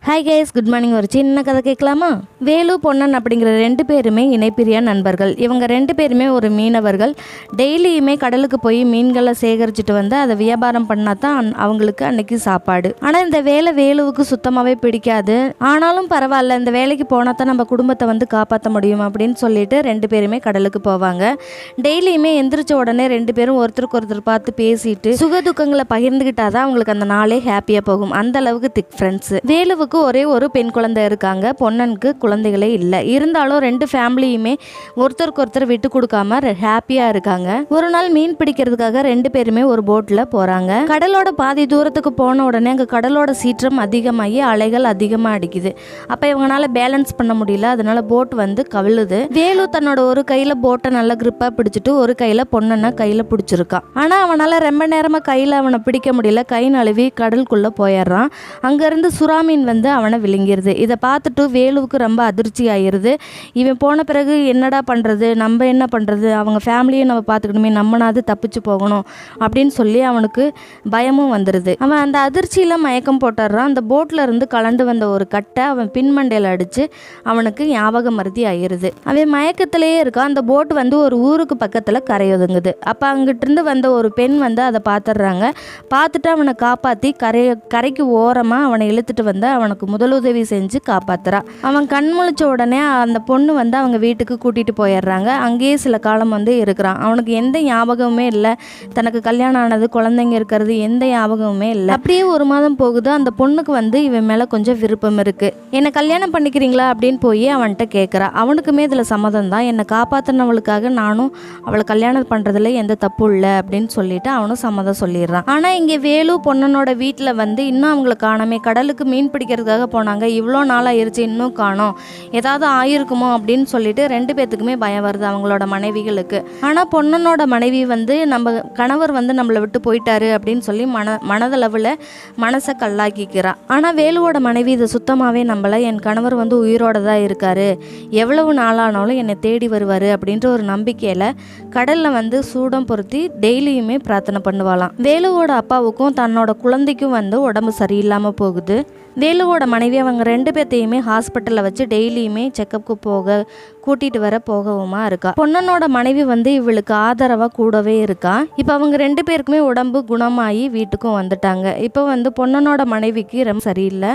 Hi guys, good morning. ஒரு சின்ன கதை கேட்கலாமா? வேலு பொன்னன் அப்படிங்கிற 2 பேருமே இணைப்பிரியா நண்பர்கள். இவங்க 2 பேருமே ஒரு மீனவர்கள். டெய்லியுமே கடலுக்கு போய் மீன்களை சேகரிச்சுட்டு வந்து அதை வியாபாரம் பண்ணா தான் அவங்களுக்கு அன்னைக்கு சாப்பாடு. ஆனால் இந்த வேலை வேலுவுக்கு சுத்தமாகவே பிடிக்காது. ஆனாலும் பரவாயில்ல, இந்த வேலைக்கு போனால் தான் நம்ம குடும்பத்தை வந்து காப்பாற்ற முடியும் அப்படின்னு சொல்லிட்டு 2 பேருமே கடலுக்கு போவாங்க. டெய்லியுமே எந்திரிச்ச உடனே 2 பேரும் ஒருத்தருக்கு ஒருத்தர் பார்த்து பேசிட்டு சுகதுக்கங்களை பகிர்ந்துக்கிட்டாதான் அவங்களுக்கு அந்த நாளே ஹாப்பியாக போகும். அந்த அளவுக்கு திக் ஃப்ரெண்ட்ஸ். வேலுவுக்கு ஒரே ஒரு பெண் குழந்தை இருக்காங்க. பொன்னனுக்கு குழந்தைகளே இல்லை. இருந்தாலும் 2 ஃபேமிலியுமே ஒருத்தருக்கு ஒருத்தர் விட்டு கொடுக்காம ஹாப்பியா இருக்காங்க. ஒரு நாள் மீன் பிடிக்கிறதுக்காக 2 பேருமே ஒரு போட்ல போறாங்க. கடலோட பாதி தூரத்துக்கு போன உடனே அங்க கடலோட சீற்றம் அதிகமாகி அலைகள் அதிகமா அடிக்குது. அப்ப இவங்களால பேலன்ஸ் பண்ண முடியல. அதனால போட் வந்து கவிழுது. வேலு தன்னோட ஒரு கையில போட்டை நல்லா கிரிப்பா பிடிச்சிட்டு ஒரு கையில பொன்னனை கையில பிடிச்சிருக்கான். ஆனா அவனால ரொம்ப நேரமா கையில அவனை பிடிக்க முடியல. கை நழுவி கடலுக்குள்ள போயிடுறான். அங்க இருந்து சுறாமீன் வந்து அவனை விழுங்கிருது. இதை பார்த்துட்டு வேலுவுக்கு ரொம்ப அதிர்ச்சி ஆயிருது. இவன் போன பிறகு என்னடா பண்ணுறது, நம்ம என்ன பண்ணுறது, அவங்க ஃபேமிலியை நம்ம பார்த்துக்கணுமே, நம்மனாவது தப்பிச்சு போகணும் அப்படின்னு சொல்லி அவனுக்கு பயமும் வந்துடுது. அவன் அந்த அதிர்ச்சியில் மயக்கம் போட்டுடுறான். அந்த போட்டில் இருந்து கலண்டு வந்த ஒரு கட்டை அவன் பின்மண்டையில் அடித்து அவனுக்கு ஞாபக மருதி ஆயிருது. அவன் மயக்கத்திலேயே இருக்கான். அந்த போட் வந்து ஒரு ஊருக்கு பக்கத்தில் கரையொதுங்குது. அப்போ அங்கிட்டிருந்து வந்த ஒரு பெண் வந்து அதை பார்த்துடுறாங்க. பார்த்துட்டு அவனை காப்பாற்றி கரைக்கு ஓரமாக அவனை இழுத்துட்டு வந்து அவனுக்கு முதலுதவி செஞ்சு காப்பாத்துறா. அவன் கண் முழிச்ச உடனே அந்த பொண்ணு வந்து அவங்க வீட்டுக்கு கூட்டிட்டு போயிடுறாங்க. அங்கேயே சில காலம் வந்து இருக்கிறான். அவனுக்கு எந்த ஞாபகமுமே இல்லை. தனக்கு கல்யாணம் ஆனது, குழந்தைங்க இருக்கிறது எந்த ஞாபகமுமே இல்லை. அப்படியே 1 மாதம் போகுது. அந்த பொண்ணுக்கு வந்து இவன் மேல கொஞ்சம் விருப்பம் இருக்கு. என்னை கல்யாணம் பண்ணிக்கிறீங்களா அப்படின்னு போய் அவன்கிட்ட கேட்குறா. அவனுக்குமே இதுல சம்மதம் தான். என்னை காப்பாத்தினவளுக்காக நானும் அவளை கல்யாணம் பண்றதுல எந்த தப்பு இல்லை அப்படின்னு சொல்லிட்டு அவனும் சம்மதம் சொல்லிடுறான். ஆனா இங்க வேலு பொண்ணனோட வீட்டுல வந்து இன்னும் அவங்களை காணாமே. கடலுக்கு மீன் பிடிக்கிறதுக்காக போனாங்க. இவ்வளோ நாள் ஆயிருச்சு, இன்னும் காணோம், ஏதாவது ஆயிருக்குமோ அப்படின்னு சொல்லிட்டு 2 பேத்துக்குமே பயம் வருது அவங்களோட மனைவிகளுக்கு. ஆனால் பொன்னனோட மனைவி வந்து நம்ம கணவர் வந்து நம்மளை விட்டு போயிட்டாரு அப்படின்னு சொல்லி மனதளவில் மனசை கல்லாக்கிக்கிறா. ஆனால் வேலுவோட மனைவி இதை சுத்தமாகவே நம்பலை. என் கணவர் வந்து உயிரோட தான் இருக்காரு, எவ்வளவு நாளானாலும் என்னை தேடி வருவார் அப்படின்ற ஒரு நம்பிக்கையில் கடலில் வந்து சூடம் பொருத்தி டெய்லியுமே பிரார்த்தனை பண்ணுவாளாம். வேலுவோட அப்பாவுக்கும் தன்னோட குழந்தைக்கும் வந்து உடம்பு சரியில்லாமல் போகுது. வேலுவோட மனைவி அவங்க 2 பேர்த்தையுமே ஹாஸ்பிட்டலில் வச்சு டெய்லியுமே செக்கப்புக்கு கூட்டிகிட்டு வர போகவுமா இருக்கா. பொன்னனோட மனைவி வந்து இவளுக்கு ஆதரவாக கூடவே இருக்கா. இப்போ அவங்க 2 பேருக்குமே உடம்பு குணமாகி வீட்டுக்கும் வந்துட்டாங்க. இப்போ வந்து பொன்னனோட மனைவிக்கு ரொம்ப சரியில்லை.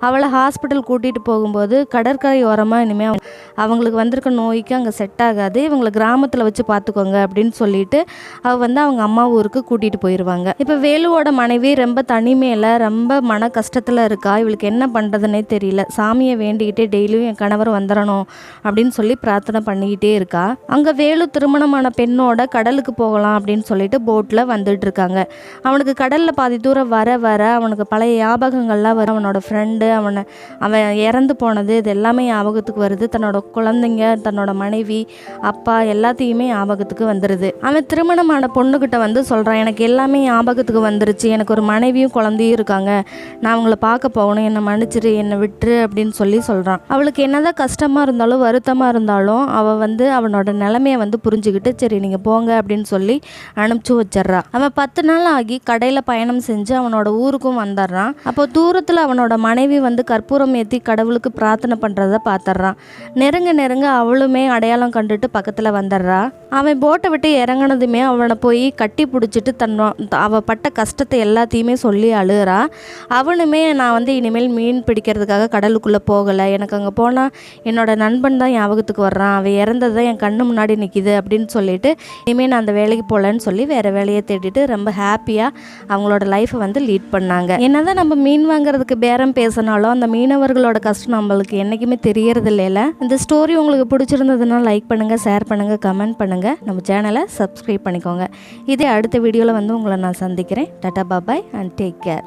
அவளை ஹாஸ்பிட்டல் கூட்டிகிட்டு போகும்போது கடற்கரை ஓரமாக இனிமேல் அவங்களுக்கு வந்திருக்க நோய்க்கு அங்கே செட் ஆகாது, இவங்களை கிராமத்தில் வச்சு பார்த்துக்கோங்க அப்படின்னு சொல்லிட்டு அவள் வந்து அவங்க அம்மா ஊருக்கு கூட்டிகிட்டு போயிடுவாங்க. இப்போ வேலுவோட மனைவி ரொம்ப தனிமையில் ரொம்ப மன கஷ்டத்தில் இருக்கா. இவளுக்கு என்ன பண்ணுறதுன்னே தெரியல. சாமியை வேண்டிக்கிட்டே டெய்லியும் என் கணவர் வந்துடணும் அப்படின்னு சொல்லி பிரார்த்தனை பண்ணிக்கிட்டே இருக்கா. அங்கே வேலு திருமணமான பெண்ணோட கடலுக்கு போகலாம் அப்படின்னு சொல்லிட்டு போட்டில் வந்துட்டு இருக்காங்க. அவனுக்கு கடலில் பாதி தூரம் வர வர அவனுக்கு பழைய ஞாபகங்கள்லாம் வரும். அவனோட ஃப்ரெண்டு, அவன் இறந்து போனது, இது எல்லாமே ஞாபகத்துக்கு வருது. தன்னோட குழந்தைங்க, தன்னோட மனைவி, அப்பா எல்லாத்தையுமே ஞாபகத்துக்கு வந்துடுது. அவன் திருமணமான பொண்ணுக்கிட்ட வந்து சொல்கிறான், எனக்கு எல்லாமே ஞாபகத்துக்கு வந்துருச்சு, எனக்கு ஒரு மனைவியும் குழந்தையும் இருக்காங்க, நான் அவங்கள பார்க்க போகணும், என்னை மன்னிச்சிரு, என்னை விட்டுரு அப்படின்னு சொல்கிறான். அவளுக்கு என்னதான் கஷ்டமாக இருந்தாலும் வருத்தமாக இருந்தாலும் அவள் வந்து அவனோட நிலைமையை வந்து புரிஞ்சுக்கிட்டு சரி நீங்கள் போங்க அப்படின்னு சொல்லி அனுப்பிச்சு வச்சிட்றா. அவன் 10 நாள் ஆகி கடையில் பயணம் செஞ்சு அவனோட ஊருக்கும் வந்துடுறான். அப்போ தூரத்தில் அவனோட மனைவி வந்து கற்பூரம் ஏற்றி கடவுளுக்கு பிரார்த்தனை பண்ணுறத பார்த்துட்றான். நெருங்க அவளுமே அடையாளம் கண்டுட்டு பக்கத்தில் வந்துடுறா. அவன் போட்டை விட்டு இறங்கினதுமே அவனை போய் கட்டி பிடிச்சிட்டு அவள் பட்ட கஷ்டத்தை எல்லாத்தையுமே சொல்லி அழுகிறா. அவனுமே நான் வந்து இனிமேல் மீன் பிடிக்கிறதுக்காக கடலுக்குள்ளே போகலை, எனக்கு அங்கே போனால் என்னோட நண்பன் தான் ஞாபகத்துக்கு வர்றான், அவன் இறந்தது தான் என் கண்ணு முன்னாடி நிற்கிது அப்படின்னு சொல்லிட்டு இனிமேல் நான் அந்த வேலைக்கு போகலன்னு சொல்லி வேறு வேலையை தேடிட்டு ரொம்ப ஹாப்பியாக அவங்களோட லைஃப்பை வந்து லீட் பண்ணாங்க. என்னதான் நம்ம மீன் வாங்குறதுக்கு பேரம் பேசினாலும் அந்த மீனவர்களோட கஷ்டம் நம்மளுக்கு என்றைக்குமே தெரியறது இல்லைல்ல. இந்த ஸ்டோரி உங்களுக்கு பிடிச்சிருந்ததுன்னா லைக் பண்ணுங்கள், ஷேர் பண்ணுங்கள், கமெண்ட் பண்ணுங்கள், நம்ம சேனலை சப்ஸ்கிரைப் பண்ணிக்கோங்க. இதே அடுத்த வீடியோவில் வந்து உங்களை நான் சந்திக்கிறேன். டாடா பாய் அண்ட் டேக் கேர்.